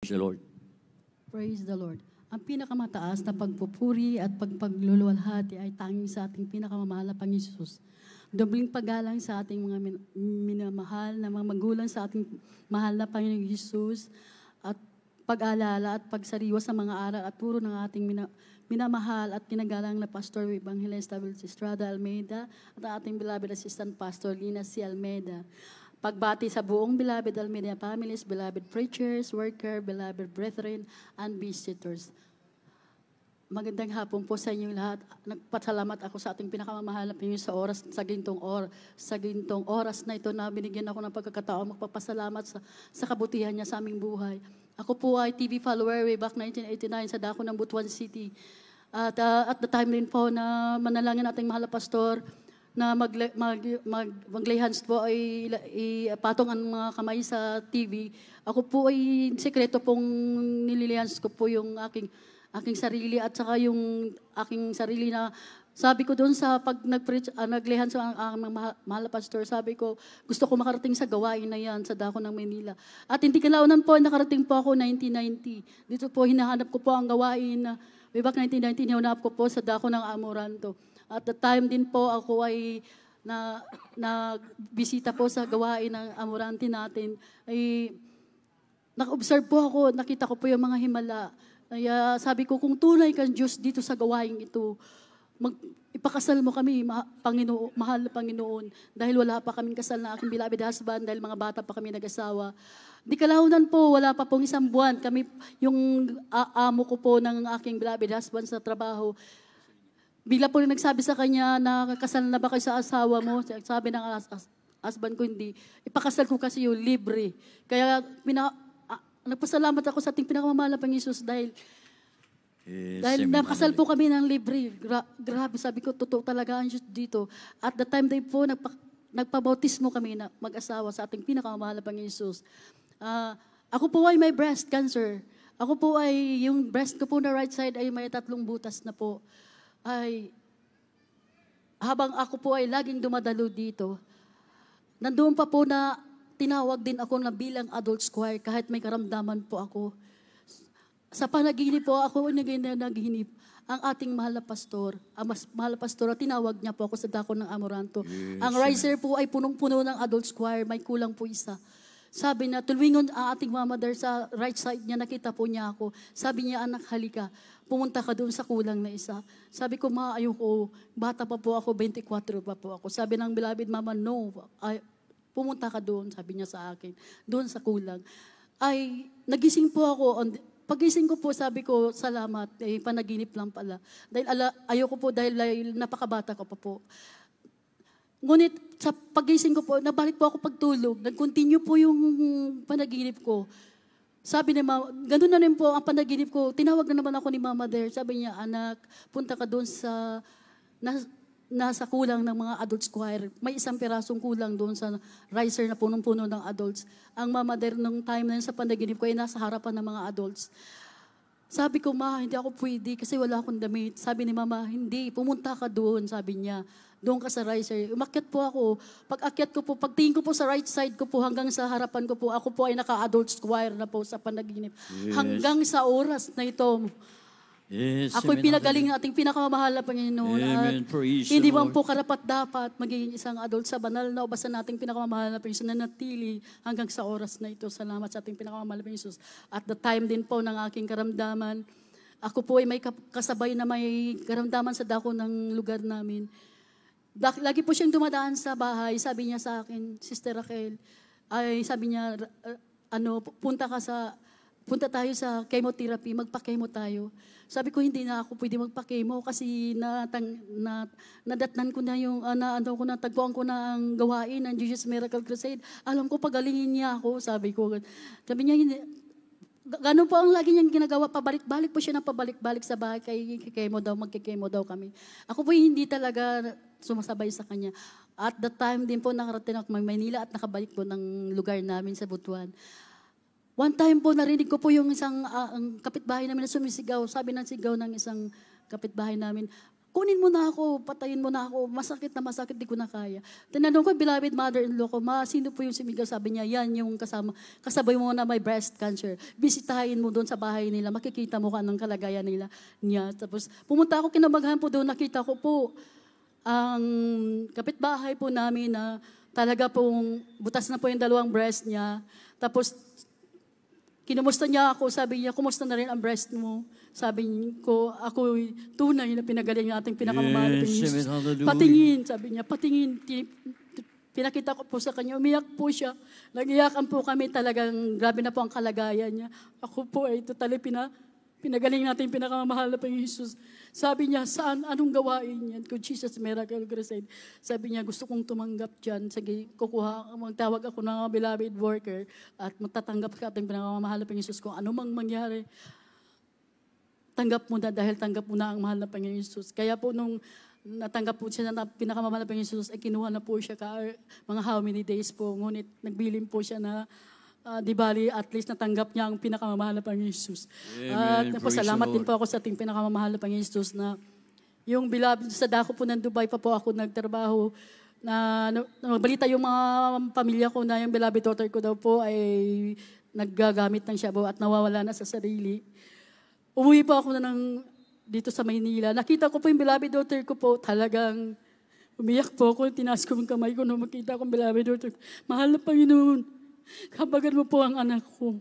Praise the Lord. Praise the Lord. Ang pinakamataas na pagpupuri at pagpagluluwalhati ay tanging sa ating pinakamamahal na Panginoon. Dobling paggalang sa ating mga minamahal na mga magulang sa ating mahal na Panginoong Jesus at pag-alala at pagsariwa sa mga aral at puro ng ating minamahal at kinagalang na Pastor Evangelista Estrada Almeida at ang ating beloved Assistant Pastor Lina C. Almeida. Pagbati sa buong beloved Almeida families, beloved preachers, worker, beloved brethren, and visitors. Magandang hapon po sa inyong lahat. Nagpasalamat ako sa ating pinakamamahal na Panginoon sa gintong oras na ito na binigyan ako ng pagkakataon magpapasalamat sa kabutihan niya sa aming buhay. Ako po ay TV follower way back 1989 sa dako ng Butuan City. At the time din po na manalangin ating mahal na pastor na maglay-hands po ay ipatong ang mga kamay sa TV. Ako po ay sekreto pong nililihands ko po yung aking sarili at saka yung aking sarili na sabi ko doon sa pag naglay-hands ang mahal na pastor, sabi ko gusto ko makarating sa gawain na yan sa dako ng Manila. At hindi kalaunan po, nakarating po ako 1990. Dito po hinahanap ko po ang gawain na way back 1990, hinahanap ko po sa dako ng Amoranto. At the time din po ako ay bisita po sa gawain ng Amorante natin. Ay naka-observe po ako, nakita ko po yung mga himala. Kaya sabi ko, kung tunay kang Diyos dito sa gawain ito, ipakasal mo kami, mahal na Panginoon, dahil wala pa kaming kasal na aking beloved husband, dahil mga bata pa kami nag-asawa. Di kalaunan po, wala pa pong isang buwan. Kami, yung amo ko po ng aking beloved husband sa trabaho, bigla po nagsabi sa kanya na kasal na ba kayo sa asawa mo? Sabi ng husband ko, hindi. Ipakasal ko kasi yung libre. Kaya nagpasalamat ako sa ating pinakamamahal na Panginoon dahil nakasal po kami ng libre. Grabe, sabi ko, totoo talaga ang Diyos dito. At the time day po, nagpabautismo kami na mag-asawa sa ating pinakamamahal na Panginoon. Ako po ay may breast cancer. Ako po ay, yung breast ko po na right side ay may 3 butas na po. Ay habang ako po ay laging dumadalo dito, nandoon pa po na tinawag din ako na bilang adult choir kahit may karamdaman po ako. Sa panaginip po ako naghinip ang ating mahal na pastor, mahal na pastor, tinawag niya po ako sa dako ng Amoranto. Yes, ang riser po ay punong-puno ng adult choir, may kulang po isa. Sabi na, tulwingon ang ating mother sa right side niya, nakita po niya ako. Sabi niya, anak, halika, pumunta ka doon sa kulang na isa. Sabi ko, ayoko, bata pa po ako, 24 pa po ako. Sabi ng beloved mama, no, pumunta ka doon, sabi niya sa akin, doon sa kulang. Ay, nagising po ako, pagising ko po, sabi ko, salamat, panaginip lang pala. Dahil ayoko po, dahil napakabata ko pa po. Ngunit sa pagising ko po, nabalik po ako pagtulog. Nag-continue po yung panaginip ko. Sabi ni Mama, ganun na rin po ang panaginip ko. Tinawag na naman ako ni Mama there. Sabi niya, anak, punta ka doon sa nasa kulang ng mga adults choir. May isang pirasong kulang doon sa riser na punong-puno ng adults. Ang Mama there nung time na yun sa panaginip ko ay nasa harapan ng mga adults. Sabi ko, Ma, hindi ako pwede kasi wala akong damit. Sabi ni Mama, hindi, pumunta ka doon, sabi niya. Doon ka sa riser. Umakyat po ako. Pag-akyat ko po, pagtingin ko po sa right side ko po, hanggang sa harapan ko po, ako po ay naka-adult choir na po sa panaginip. Yes. Hanggang sa oras na ito. Yes, ako'y pinagaling ng ating pinakamamahal na Panginoon. Amen. Hindi man po karapat-dapat magiging isang adult sa banal na ubasan nating pinakamamahal na Panginoon na natili hanggang sa oras na ito. Salamat sa ating pinakamamahal na Panginoon. At the time din po ng aking karamdaman, ako po ay may kasabay na may karamdaman sa dako ng lugar namin. Lagi po siyang dumadaan sa bahay. Sabi niya sa akin, Sister Raquel, sabi niya, punta tayo sa chemotherapy, magpa-chemo tayo. Sabi ko, hindi na ako pwede magpa-chemo kasi nadatnan ko na yung, natagpuan ko na ang gawain ng Jesus Miracle Crusade. Alam ko, pagalingin niya ako, sabi ko. Sabi niya, hindi. Ganun po ang lagi niyang ginagawa, pabalik-balik po siya ng pabalik-balik sa bahay, magkikemo daw kami. Ako po hindi talaga sumasabay sa kanya. At the time din po nakarating ako Maynila at nakabalik po ng lugar namin sa Butuan. One time po narinig ko po yung isang ang kapitbahay namin na sumisigaw. Sabi ng sigaw ng isang kapitbahay namin, kunin mo na ako, patayin mo na ako, masakit na masakit, di ko na kaya. Tinanong ko, beloved mother-in-law ko, sino po yung sumigaw? Sabi niya, yan yung kasabay mo na may breast cancer. Bisitahin mo doon sa bahay nila, makikita mo ka ng kalagayan niya. Tapos pumunta ako, kinabagahan po doon, nakita ko po, ang kapitbahay po namin na talaga pong butas na po yung 2 breast niya. Tapos kinumusta niya ako, sabi niya, kumusta na rin ang breast mo? Sabi ko, ako tunay na pinagaling nating pinakamamahal ng Jesus. Patingin, sabi niya, patingin. Pinakita ko po sa kanya, umiyak po siya. Nag-iyakan po kami, talagang grabe na po ang kalagayan niya. Ako po ay totally pinagaling natin pinakamamahal na Jesus. Sabi niya, saan, anong gawain yan? Kung Jesus Miracle Crusade. Sabi niya, gusto kong tumanggap dyan. Sige, magtawag ako ng beloved worker at matatanggap ka ating pinakamamahal na Jesus. Kung ano mang mangyari, tanggap mo na dahil tanggap mo na ang mahal na Panginoon Jesus. Kaya po nung natanggap po siya na pinakamamahal na Panginoon Jesus, ay kinuha na po siya mga how many days po. Ngunit nagbilim po siya na di bali at least natanggap niya ang pinakamamahal na Panginoon Jesus. At salamat din po ako sa ating pinakamamahal na Panginoon Jesus na yung beloved sa dako po ng Dubai pa po ako nagtrabaho na balita yung mga pamilya ko na yung beloved daughter ko daw po ay naggagamit ng shabu at nawawala na sa sarili. Umuwi po ako dito sa Maynila. Nakita ko po yung beloved daughter ko po. Talagang umiyak po ako. Tinaas ko yung kamay ko nung makita ko yung beloved daughter ko. Mahal na Panginoon, kabagan mo po ang anak ko.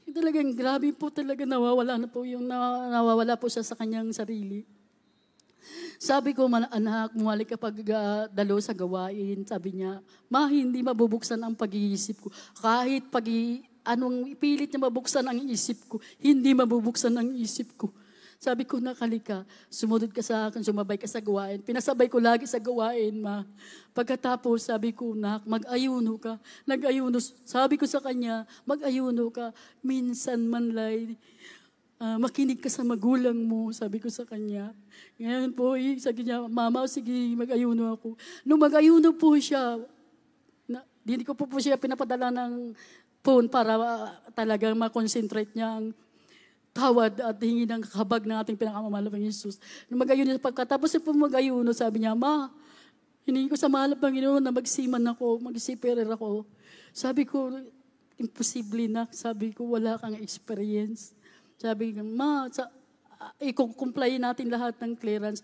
Talagang grabe po talaga nawawala na po yung nawawala po siya sa kanyang sarili. Sabi ko, anak, mumalik kapag dalo sa gawain. Sabi niya, hindi mabubuksan ang pag-iisip ko. Kahit anong ipilit niya mabuksan ang isip ko, hindi mabubuksan ang isip ko. Sabi ko, nakalika, sumunod ka sa akin, sumabay ka sa gawain. Pinasabay ko lagi sa gawain, ma. Pagkatapos, sabi ko, mag-ayuno ka. Nag-ayuno. Sabi ko sa kanya, mag-ayuno ka. Minsan man lang, makinig ka sa magulang mo, sabi ko sa kanya. Ngayon po, sabi niya, mama, sige, mag-ayuno ako. Nung mag-ayuno po siya, hindi ko po siya pinapadala ng phone para talagang makonsentrate niya ang tawad at hingi ng kabag ng ating pinakamamahal na Jesus. Nung mag-ayuno, pagkatapos po mag-ayuno, sabi niya, ma, hiningi ko sa mahal na Panginoon na magsiman ako, mag-siperer ako. Sabi ko, imposible na. Sabi ko, wala kang experience. Sabi ko, ma, i-comply natin lahat ng clearance.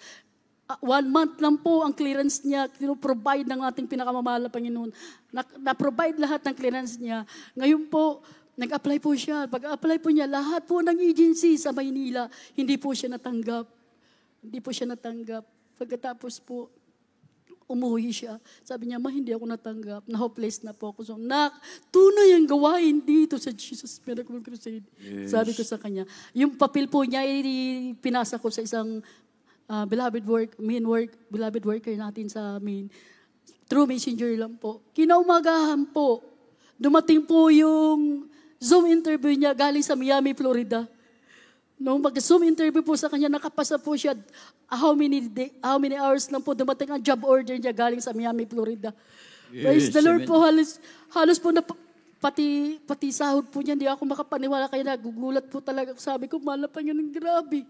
1 month lang po ang clearance niya, provide ng ating pinakamamahal na Panginoon. Na-provide lahat ng clearance niya. Ngayon po, nag-apply po siya. Pag-apply po niya, lahat po ng agency sa Maynila, hindi po siya natanggap. Hindi po siya natanggap. Pagkatapos po, umuwi siya. Sabi niya, hindi ako natanggap. Na-hopeless na po ako. So, tunay ang gawain dito sa Jesus Miracle Crusade. Yes. Sabi ko sa kanya. Yung papel po niya, pinasa ko sa isang beloved worker natin sa main. Through messenger lang po. Kinaumagahan po, dumating po yung Zoom interview niya galing sa Miami, Florida. Nung mag-Zoom interview po sa kanya, nakapasa po siya how many hours lang po dumating ang job order niya galing sa Miami, Florida. Yes, praise the Lord po, halos po na pati sahod po niya, hindi ako makapaniwala kaya nagugulat po talaga. Sabi ko, mahal na Panginoon, grabe.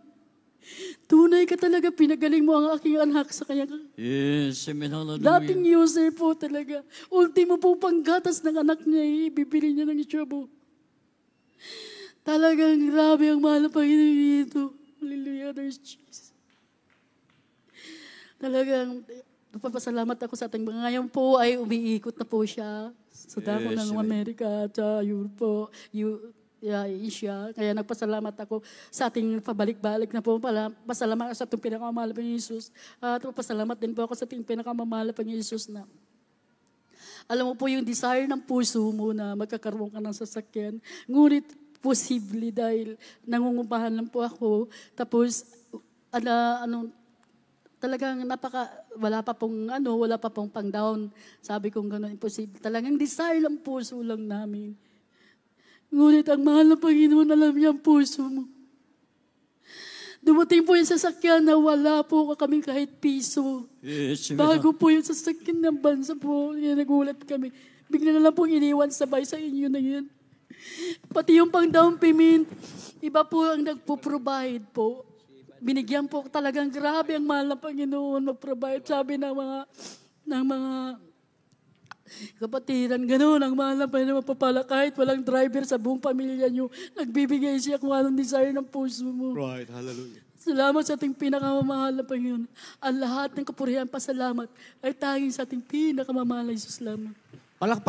Tunay ka talaga, pinagaling mo ang aking anak sa kanya. Yes, amen, hallelujah. Dating user po talaga. Ultimo po panggatas ng anak niya, ibibili niya ng shabu. Talagang grabe ang mahal na Panginoon dito. Hallelujah, there's Jesus. Talagang, napapasalamat ako sa ating mga ngayon po ay umiikot na po siya sa dako ng Amerika at Europe po. Asia. Kaya nagpasalamat ako sa ating pabalik-balik na po. Pasalamat sa ating pinakamamahal na Jesus. At pasalamat din po ako sa ating pinakamamahal na Jesus na alam mo po yung desire ng puso mo na magkakaroon ka ng sasakyan. Ngunit posible dahil nangungupahan lang po ako. Tapos, talagang wala pa pong pang-down. Sabi kong gano'n, imposible. Talagang desire ng puso lang namin. Ngunit ang mahal na Panginoon, alam niya ang puso mo. Dumating po yung sasakyan na wala po kami kahit piso. Yes, bago po yung sasakyan ng bansa po, nagulat kami. Bigla na lang po iniwan sabay sa inyo na yan. Pati yung pang down payment, iba po ang nagpo-provide po. binigyan po talagang grabe ang mahal na Panginoon mag-provide. Sabi ng mga kapatiran, ganoon ang mahal na Panginoon magpapala. Kahit walang driver sa buong pamilya nyo, nagbibigay siya kung anong desire ng puso mo. Right. Hallelujah. Salamat sa ating pinakamamahal na Panginoon. Ang lahat ng kapurihan, pasalamat ay tanging sa ating pinakamamahal na Jesus lamang. Palakpak